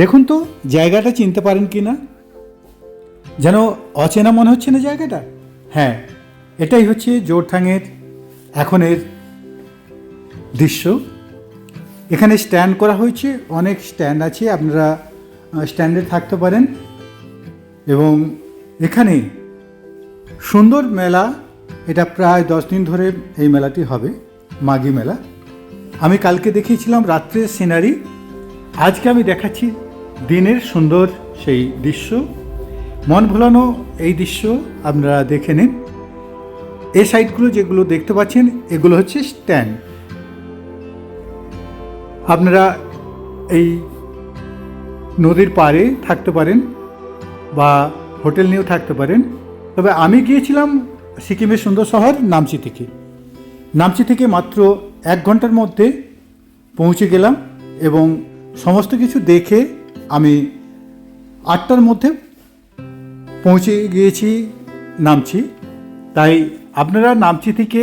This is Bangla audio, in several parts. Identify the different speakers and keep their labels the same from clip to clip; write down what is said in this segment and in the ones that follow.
Speaker 1: দেখুন তো জায়গাটা চিনতে পারেন কি না, যেন অচেনা মনে হচ্ছে না জায়গাটা। হ্যাঁ, এটাই হচ্ছে জোরথাংয়ের এখনের দৃশ্য। এখানে স্ট্যান্ড করা হয়েছে, অনেক স্ট্যান্ড আছে, আপনারা স্ট্যান্ডে থাকতে পারেন। এবং এখানে সুন্দর মেলা, এটা প্রায় 10 দিন ধরে এই মেলাটি হবে, মাঘী মেলা। আমি কালকে দেখিয়েছিলাম রাত্রের সিনারি, আজকে আমি দেখাচ্ছি দিনের সুন্দর সেই দৃশ্য। মন ভোলানো এই দৃশ্য আপনারা দেখে নিন। এই সাইডগুলো যেগুলো দেখতে পাচ্ছেন এগুলো হচ্ছে স্ট্যান্ড। আপনারা এই নদীর পাড়ে থাকতে পারেন বা হোটেল নিয়েও থাকতে পারেন। তবে আমি গিয়েছিলাম সিকিমের সুন্দর শহর নামচি থেকে। নামচি থেকে মাত্র 1 ঘন্টার মধ্যে পৌঁছে গেলাম এবং সমস্ত কিছু দেখে আমি 8টার মধ্যে পৌঁছে গিয়েছি নামচি। তাই আপনারা নামচি থেকে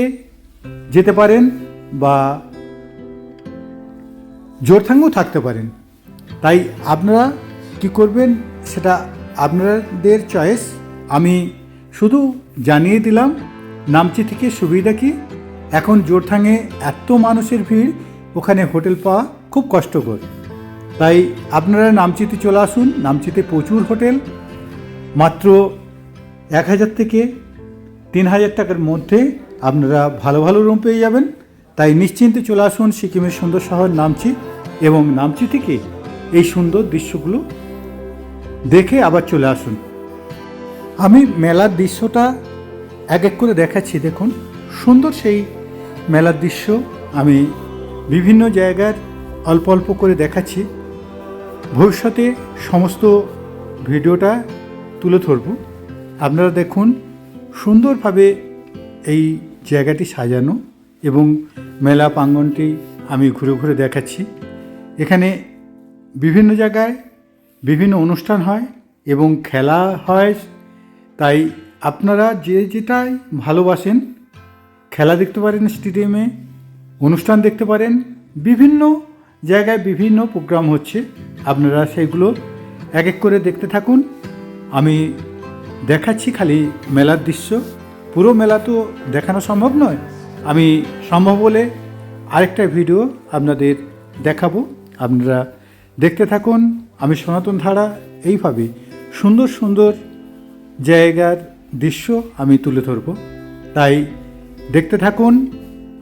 Speaker 1: যেতে পারেন বা জোরথাংও থাকতে পারেন। তাই আপনারা কি করবেন সেটা আপনাদের চয়েস। আমি শুধু জানিয়ে দিলাম নামচি থেকে সুবিধা কি। এখন জোরথাংয়ে এত মানুষের ভিড়, ওখানে হোটেল পাওয়া খুব কষ্টকর। তাই আপনারা নামচিতে চলে আসুন। নামচিতে প্রচুর হোটেল, মাত্র 1000 থেকে 3000 টাকার মধ্যে আপনারা ভালো ভালো রুম পেয়ে যাবেন। তাই নিশ্চিন্তে চলে আসুন সিকিমের সুন্দর শহর নামচি, এবং নামচি থেকে এই সুন্দর দৃশ্যগুলো দেখে আবার চলে আসুন। আমি মেলার দৃশ্যটা এক এক করে দেখাচ্ছি। দেখুন সুন্দর সেই মেলার দৃশ্য আমি বিভিন্ন জায়গার অল্প অল্প করে দেখাচ্ছি। ভবিষ্যতে সমস্ত ভিডিওটা তুলে ধরব। আপনারা দেখুন সুন্দরভাবে এই জায়গাটি সাজানো এবং মেলা প্রাঙ্গণটি আমি ঘুরে ঘুরে দেখাচ্ছি। এখানে বিভিন্ন জায়গায় বিভিন্ন অনুষ্ঠান হয় এবং খেলা হয়। তাই আপনারা যে যেটাই ভালোবাসেন, খেলা দেখতে পারেন স্টেডিয়ামে, অনুষ্ঠান দেখতে পারেন, বিভিন্ন জায়গায় বিভিন্ন প্রোগ্রাম হচ্ছে। আপনারা সেইগুলো এক এক করে দেখতে থাকুন। আমি দেখাচ্ছি খালি মেলার দৃশ্য, পুরো মেলা তো দেখানো সম্ভব নয়। আমি সম্ভব হলে আরেকটা ভিডিও আপনাদের দেখাবো, আপনারা দেখতে থাকুন। আমি সনাতন ধারা এইভাবে সুন্দর সুন্দর জায়গার দৃশ্য আমি তুলে ধরব। তাই দেখতে থাকুন।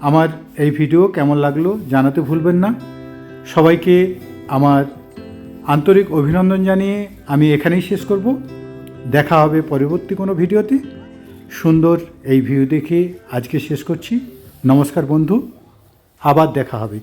Speaker 1: আমার এই ভিডিও কেমন লাগলো জানাতে ভুলবেন না। সবাইকে আমার আন্তরিক অভিনন্দন জানিয়ে আমি এখানেই শেষ করব। দেখা হবে পরবর্তী কোনো ভিডিওতে। সুন্দর এই ভিডিও দেখে আজকে শেষ করছি। নমস্কার বন্ধু, আবার দেখা হবে।